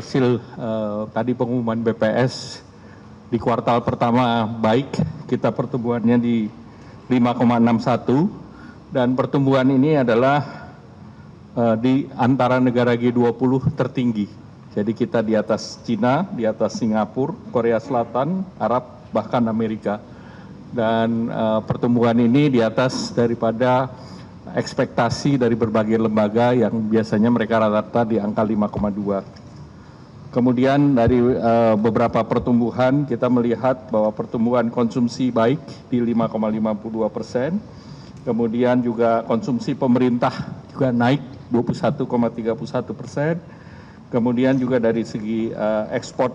hasil tadi pengumuman BPS di kuartal pertama baik, kita pertumbuhannya di 5,61 dan pertumbuhan ini adalah di antara negara G20 tertinggi. Jadi kita di atas Cina, di atas Singapura, Korea Selatan, Arab, bahkan Amerika. Dan pertumbuhan ini di atas daripada ekspektasi dari berbagai lembaga yang biasanya mereka rata-rata di angka 5,2. Kemudian dari beberapa pertumbuhan kita melihat bahwa pertumbuhan konsumsi baik di 5,52%, kemudian juga konsumsi pemerintah juga naik 21,31%, kemudian juga dari segi ekspor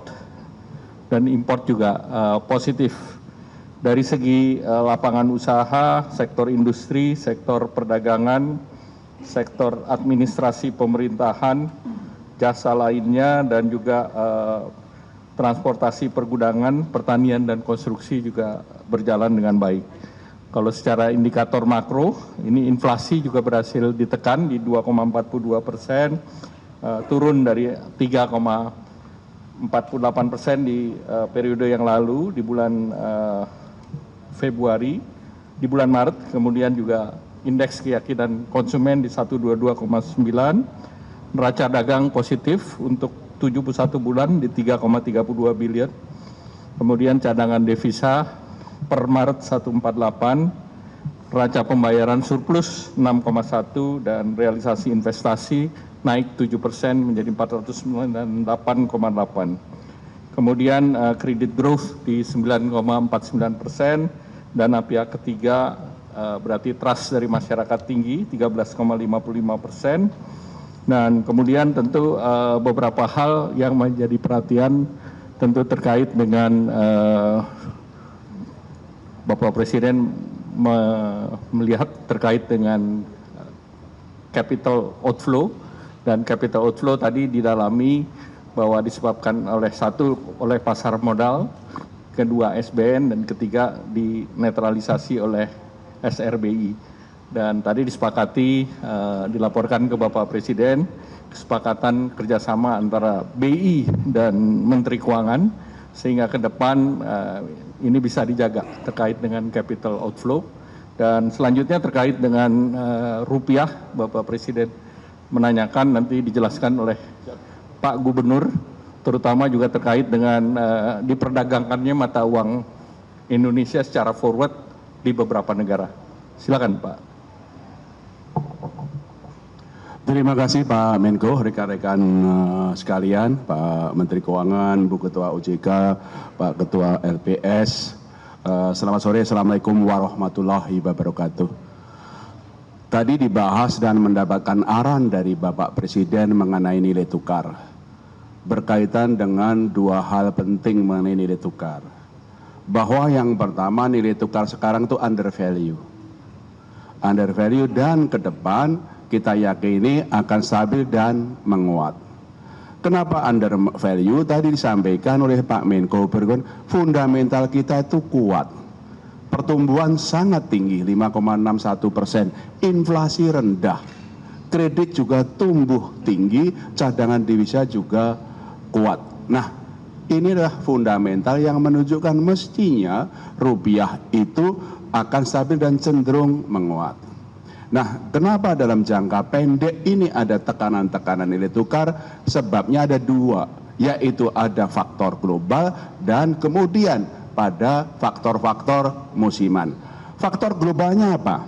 dan impor juga positif. Dari segi lapangan usaha, sektor industri, sektor perdagangan, sektor administrasi pemerintahan, jasa lainnya, dan juga transportasi pergudangan, pertanian, dan konstruksi juga berjalan dengan baik. Kalau secara indikator makro, ini inflasi juga berhasil ditekan di 2,42%, turun dari 3,48% di periode yang lalu di bulan Februari, di bulan Maret, kemudian juga indeks keyakinan konsumen di 122,9, neraca dagang positif untuk 71 bulan di 3,32 biliar, kemudian cadangan devisa per Maret 148, neraca pembayaran surplus 6,1 dan realisasi investasi naik 7% menjadi 498,8. Kemudian kredit growth di 9,49%, dana pihak ketiga berarti trust dari masyarakat tinggi 13,55%. Dan kemudian tentu beberapa hal yang menjadi perhatian tentu terkait dengan Bapak Presiden melihat terkait dengan capital outflow, dan capital outflow tadi didalami bahwa disebabkan oleh oleh pasar modal, kedua SBN, dan ketiga dinetralisasi oleh SRBI. Dan tadi disepakati, dilaporkan ke Bapak Presiden, kesepakatan kerjasama antara BI dan Menteri Keuangan, sehingga ke depan ini bisa dijaga terkait dengan capital outflow. Dan selanjutnya terkait dengan rupiah, Bapak Presiden menanyakan, nanti dijelaskan oleh Pak Gubernur, terutama juga terkait dengan diperdagangkannya mata uang Indonesia secara forward di beberapa negara. Silakan Pak. Terima kasih Pak Menko, rekan-rekan sekalian, Pak Menteri Keuangan, Bu Ketua OJK, Pak Ketua LPS. Selamat sore, Assalamualaikum warahmatullahi wabarakatuh. Tadi dibahas dan mendapatkan arahan dari Bapak Presiden mengenai nilai tukar. Berkaitan dengan dua hal penting mengenai nilai tukar. Bahwa yang pertama, nilai tukar sekarang itu under value. Under value, dan ke depan kita yakini akan stabil dan menguat. Kenapa under value? Tadi disampaikan oleh Pak Menko Bergon, fundamental kita itu kuat. Pertumbuhan sangat tinggi, 5,61%. Inflasi rendah. Kredit juga tumbuh tinggi, cadangan devisa juga kuat. Nah, ini adalah fundamental yang menunjukkan mestinya rupiah itu akan stabil dan cenderung menguat. Nah, kenapa dalam jangka pendek ini ada tekanan-tekanan nilai tukar? Sebabnya ada dua, yaitu ada faktor global dan kemudian pada faktor-faktor musiman. Faktor globalnya apa?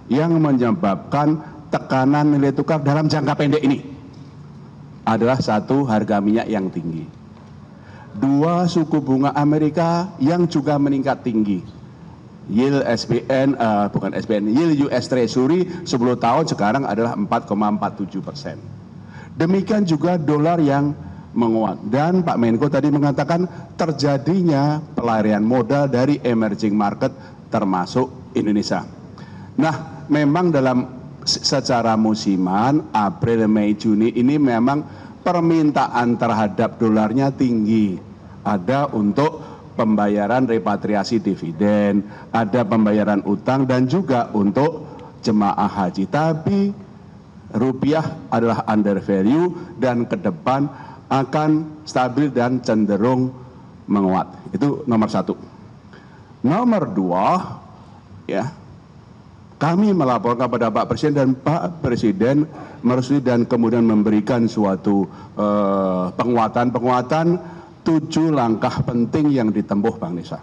Yang menyebabkan tekanan nilai tukar dalam jangka pendek ini adalah satu, harga minyak yang tinggi. Dua, suku bunga Amerika yang juga meningkat tinggi. Yield SBN, yield US Treasury 10 tahun sekarang adalah 4,47%. Demikian juga dolar yang menguat. Dan Pak Menko tadi mengatakan terjadinya pelarian modal dari emerging market termasuk Indonesia. Nah, memang dalam secara musiman April, Mei, Juni ini memang permintaan terhadap dolarnya tinggi. Ada untuk pembayaran repatriasi dividen, ada pembayaran utang, dan juga untuk jemaah haji. Tapi rupiah adalah under value dan ke depan akan stabil dan cenderung menguat. Itu nomor satu. Nomor dua, ya, kami melaporkan kepada Pak Presiden dan Pak Presiden merestui dan kemudian memberikan suatu penguatan 7 langkah penting yang ditempuh Bang Nisa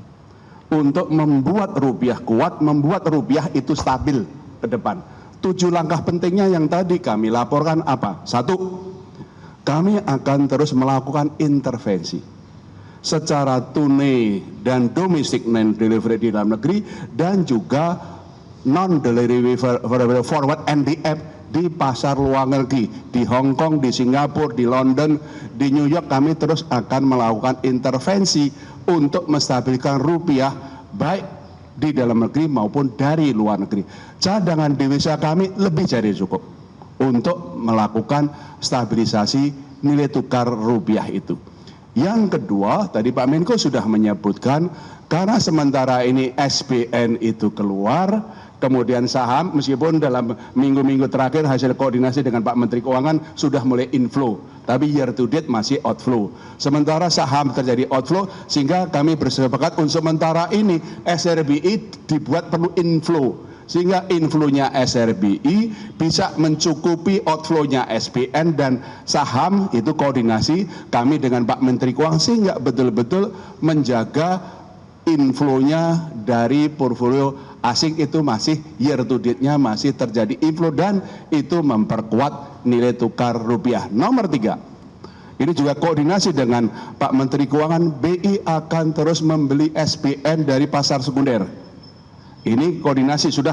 untuk membuat rupiah kuat, membuat rupiah itu stabil ke depan. 7 langkah pentingnya yang tadi kami laporkan apa? 1, kami akan terus melakukan intervensi secara tunai dan domestic non-delivery di dalam negeri dan juga non-delivery forward NDF di pasar luar negeri, di Hong Kong, di Singapura, di London, di New York. Kami terus akan melakukan intervensi untuk menstabilkan rupiah baik di dalam negeri maupun dari luar negeri. Cadangan devisa kami lebih dari cukup untuk melakukan stabilisasi nilai tukar rupiah itu. Yang kedua, tadi Pak Menko sudah menyebutkan, karena sementara ini SBN itu keluar, kemudian saham meskipun dalam minggu-minggu terakhir hasil koordinasi dengan Pak Menteri Keuangan sudah mulai inflow, tapi year to date masih outflow. Sementara saham terjadi outflow, sehingga kami bersepakat untuk sementara ini SRBI dibuat perlu inflow, sehingga inflow-nya SRBI bisa mencukupi outflow-nya SBN dan saham. Itu koordinasi kami dengan Pak Menteri Keuangan sehingga betul-betul menjaga inflow-nya dari portfolio asing itu masih year to date-nya masih terjadi inflow dan itu memperkuat nilai tukar rupiah. Nomor 3, ini juga koordinasi dengan Pak Menteri Keuangan, BI akan terus membeli SBN dari pasar sekunder. Ini koordinasi sudah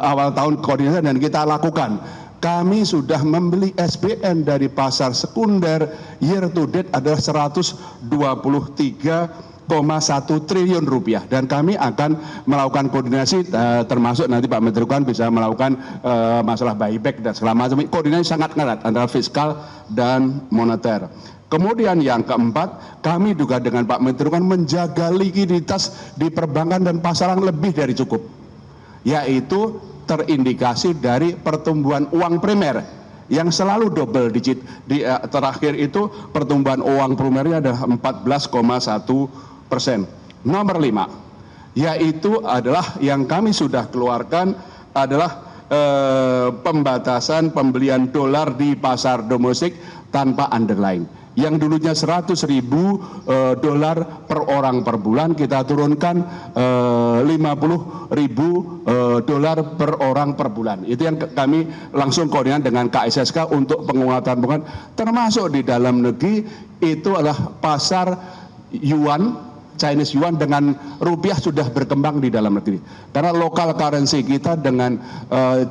awal tahun koordinasi dan kita lakukan. Kami sudah membeli SBN dari pasar sekunder year to date adalah 123,1 triliun rupiah dan kami akan melakukan koordinasi termasuk nanti Pak Menteri Keuangan bisa melakukan masalah buyback dan segala macam. Koordinasi sangat erat antara fiskal dan moneter. Kemudian yang keempat, kami juga dengan Pak Menteri Keuangan menjaga likuiditas di perbankan dan pasaran lebih dari cukup, yaitu terindikasi dari pertumbuhan uang primer yang selalu double digit. Di terakhir itu pertumbuhan uang primernya ada 14,1%. Nomor 5, yaitu adalah yang kami sudah keluarkan adalah pembatasan pembelian dolar di pasar domestik tanpa underlying. Yang dulunya 100.000 dolar per orang per bulan, kita turunkan 50.000 dolar per orang per bulan. Itu yang kami langsung koordinasi dengan KSSK untuk penguatan, termasuk di dalam negeri itu adalah pasar yuan, Chinese yuan dengan rupiah sudah berkembang di dalam negeri. Karena lokal currency kita dengan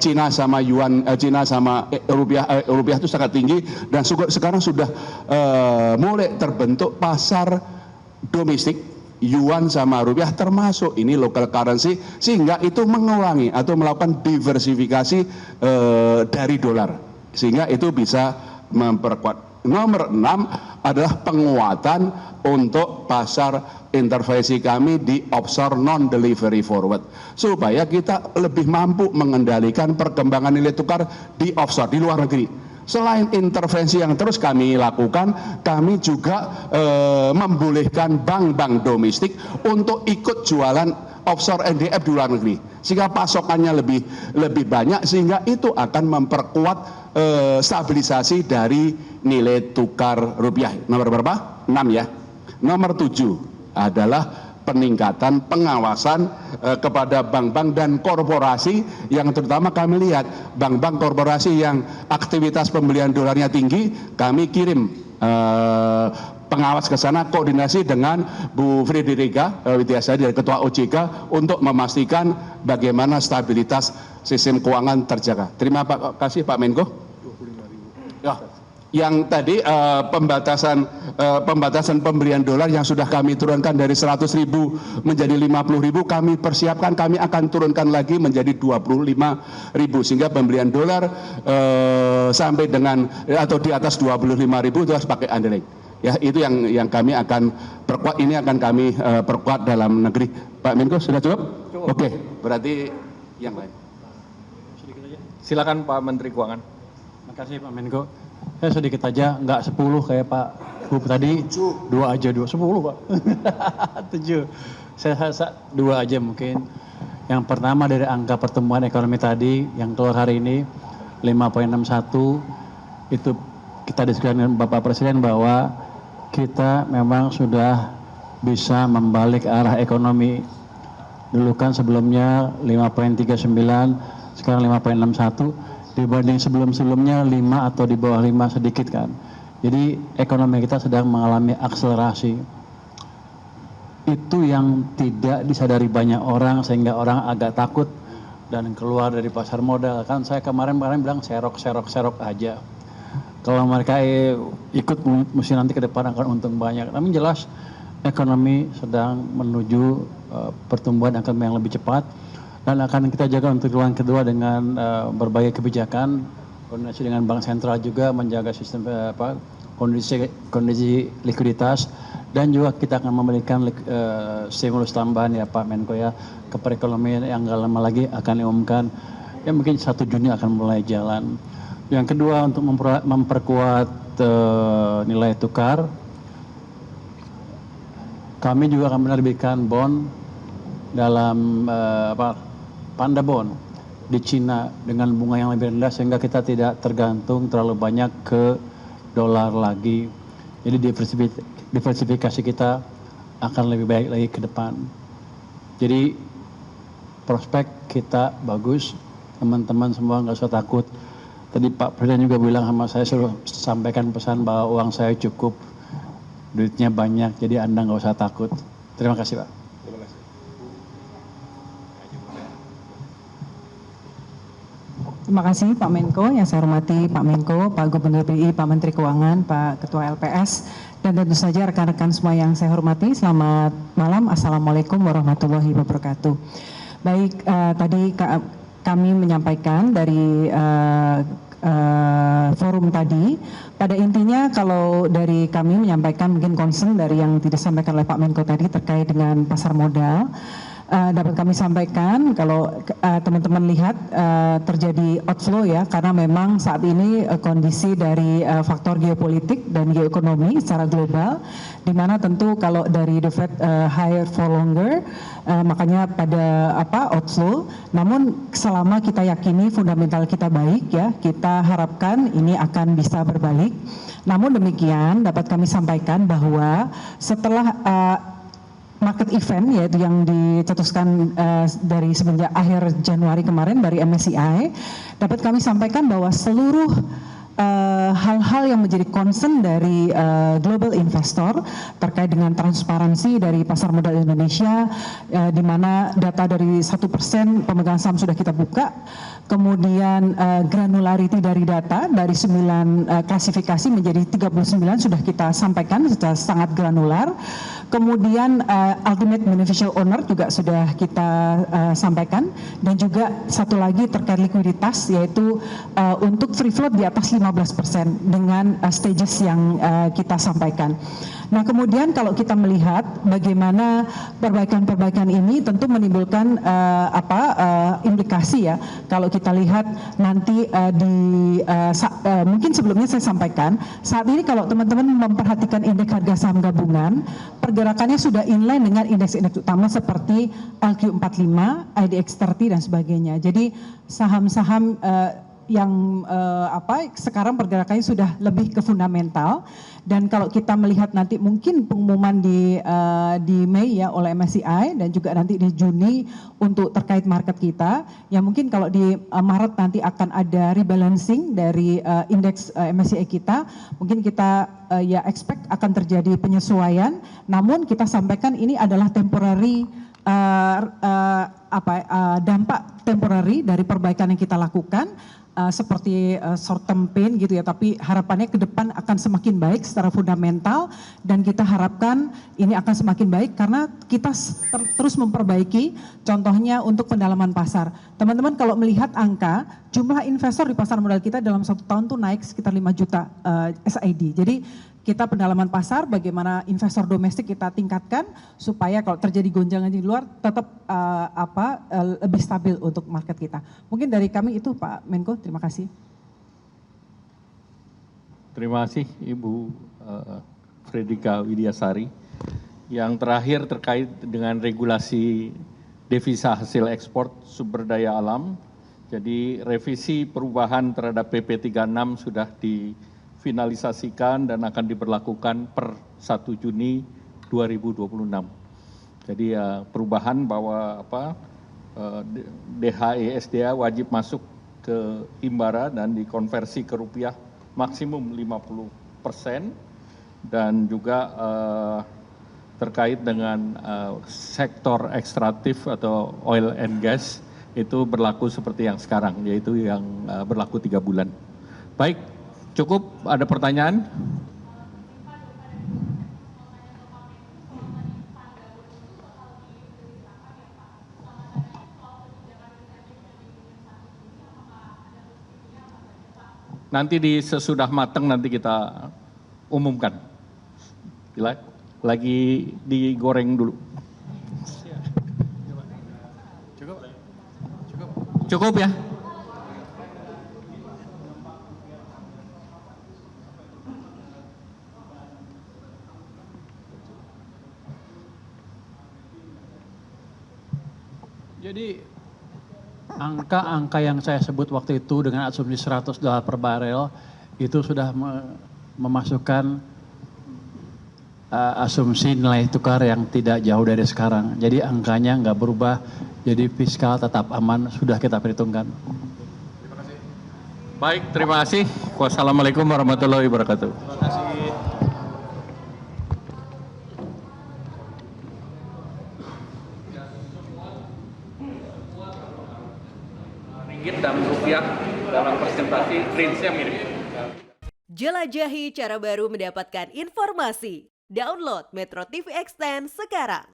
Cina sama yuan, Cina sama rupiah itu sangat tinggi dan sekarang sudah mulai terbentuk pasar domestik yuan sama rupiah termasuk ini local currency, sehingga itu mengurangi atau melakukan diversifikasi dari dolar sehingga itu bisa memperkuat. Nomor 6 adalah penguatan untuk pasar intervensi kami di offshore non-delivery forward supaya kita lebih mampu mengendalikan perkembangan nilai tukar di offshore, di luar negeri. Selain intervensi yang terus kami lakukan, kami juga membolehkan bank-bank domestik untuk ikut jualan offshore NDF di luar negeri sehingga pasokannya lebih banyak, sehingga itu akan memperkuat stabilisasi dari nilai tukar rupiah. Nomor berapa? 6 ya. Nomor 7 adalah peningkatan pengawasan kepada bank-bank dan korporasi yang terutama kami lihat bank-bank korporasi yang aktivitas pembelian dolarnya tinggi, kami kirim pengawas ke sana, koordinasi dengan Bu Frederica Widyasari dari Ketua OJK untuk memastikan bagaimana stabilitas sistem keuangan terjaga. Terima kasih Pak Menko. 25.000. Ya. Yang tadi pembatasan pembelian dolar yang sudah kami turunkan dari 100.000 menjadi 50.000, kami persiapkan, kami akan turunkan lagi menjadi 25.000 sehingga pembelian dolar sampai dengan atau di atas 25.000 itu harus pakai underlying. Ya, itu yang kami akan perkuat, ini akan kami perkuat dalam negeri. Pak Menko sudah cukup? Oke, berarti yang lain. Silakan Pak Menteri Keuangan. Terima kasih Pak Menko. Saya sedikit aja, nggak 10 kayak Pak Hub tadi, 2 aja, 10 Pak. 7. Saya 2 aja mungkin. Yang pertama dari angka pertumbuhan ekonomi tadi yang keluar hari ini 5,61, itu kita diskusikan dengan Bapak Presiden bahwa kita memang sudah bisa membalik arah ekonomi. Dulu kan sebelumnya 5,39, sekarang 5,61, dibanding sebelum-sebelumnya 5 atau di bawah 5 sedikit kan. Jadi ekonomi kita sedang mengalami akselerasi. Itu yang tidak disadari banyak orang sehingga orang agak takut dan keluar dari pasar modal. Kan saya kemarin bilang serok aja. Kalau mereka ikut mesti nanti ke depan akan untung banyak. Tapi jelas ekonomi sedang menuju pertumbuhan akan yang lebih cepat dan akan kita jaga untuk triwulan kedua dengan berbagai kebijakan, koordinasi dengan Bank Sentral juga menjaga sistem kondisi likuiditas, dan juga kita akan memberikan stimulus tambahan ya Pak Menko ya ke perekonomian yang nggak lama lagi akan diumumkan. Ya mungkin 1 Juni akan mulai jalan. Yang kedua untuk memperkuat nilai tukar, kami juga akan menerbitkan bond dalam panda bond di Cina dengan bunga yang lebih rendah sehingga kita tidak tergantung terlalu banyak ke dolar lagi. Jadi diversifikasi kita akan lebih baik lagi ke depan. Jadi prospek kita bagus, teman-teman semua nggak usah takut. Tadi Pak Presiden juga bilang sama saya, suruh sampaikan pesan bahwa uang saya cukup, duitnya banyak, jadi Anda nggak usah takut. Terima kasih Pak. Terima kasih Pak Menko, yang saya hormati Pak Menko, Pak Gubernur BI, Pak Menteri Keuangan, Pak Ketua LPS, dan tentu saja rekan-rekan semua yang saya hormati. Selamat malam, Assalamualaikum warahmatullahi wabarakatuh. Baik, tadi kami menyampaikan dari forum tadi, pada intinya kalau dari kami menyampaikan mungkin concern dari yang tidak disampaikan oleh Pak Menko tadi terkait dengan pasar modal. Dapat kami sampaikan kalau teman-teman lihat terjadi outflow ya, karena memang saat ini kondisi dari faktor geopolitik dan geoekonomi secara global, di mana tentu kalau dari the Fed higher for longer, makanya pada outflow. Namun selama kita yakini fundamental kita baik ya, kita harapkan ini akan bisa berbalik. Namun demikian dapat kami sampaikan bahwa setelah market event yaitu yang dicetuskan dari semenjak akhir Januari kemarin dari MSCI, dapat kami sampaikan bahwa seluruh hal-hal yang menjadi concern dari global investor terkait dengan transparansi dari pasar modal Indonesia, di mana data dari 1% pemegang saham sudah kita buka, kemudian granularity dari data dari 9 klasifikasi menjadi 39 sudah kita sampaikan secara sangat granular. Kemudian ultimate beneficial owner juga sudah kita sampaikan, dan juga satu lagi terkait likuiditas yaitu untuk free float di atas 15% dengan stages yang kita sampaikan. Nah kemudian kalau kita melihat bagaimana perbaikan-perbaikan ini tentu menimbulkan implikasi ya. Kalau kita lihat nanti mungkin sebelumnya saya sampaikan, saat ini kalau teman-teman memperhatikan indeks harga saham gabungan, pergerakannya sudah inline dengan indeks-indeks utama seperti LQ45, IDX30 dan sebagainya. Jadi saham-saham yang sekarang pergerakannya sudah lebih ke fundamental. Dan kalau kita melihat nanti mungkin pengumuman di Mei ya oleh MSCI dan juga nanti di Juni untuk terkait market kita, ya mungkin kalau di Maret nanti akan ada rebalancing dari indeks MSCI kita, mungkin kita ya expect akan terjadi penyesuaian. Namun kita sampaikan ini adalah temporary dampak temporary dari perbaikan yang kita lakukan. Seperti short term pain gitu ya, tapi harapannya ke depan akan semakin baik secara fundamental, dan kita harapkan ini akan semakin baik karena kita terus memperbaiki, contohnya untuk pendalaman pasar. Teman-teman kalau melihat angka, jumlah investor di pasar modal kita dalam 1 tahun tuh naik sekitar 5 juta SID. Jadi kita pendalaman pasar, bagaimana investor domestik kita tingkatkan supaya kalau terjadi gonjangan di luar tetap lebih stabil untuk market kita. Mungkin dari kami itu Pak Menko, terima kasih. Terima kasih Ibu Fredrika Widiasari. Yang terakhir terkait dengan regulasi devisa hasil ekspor sumber daya alam. Jadi revisi perubahan terhadap PP 36 sudah difinalisasikan dan akan diberlakukan per 1 Juni 2026. Jadi perubahan bahwa DHE SDA wajib masuk ke Himbara dan dikonversi ke rupiah maksimum 50%, dan juga terkait dengan sektor ekstraktif atau oil and gas itu berlaku seperti yang sekarang, yaitu yang berlaku 3 bulan. Baik, cukup. Ada pertanyaan? Nanti sesudah matang nanti kita umumkan. Lagi digoreng dulu. Cukup ya? Jadi angka-angka yang saya sebut waktu itu dengan asumsi $100 per barel itu sudah memasukkan asumsi nilai tukar yang tidak jauh dari sekarang. Jadi angkanya nggak berubah, jadi fiskal tetap aman, sudah kita perhitungkan. Baik, terima kasih. Wassalamualaikum warahmatullahi wabarakatuh. Terima kasih. Ringgit dan rupiah dalam presentasi range-nya mirip. Jelajahi cara baru mendapatkan informasi. Download Metro TV Extend sekarang.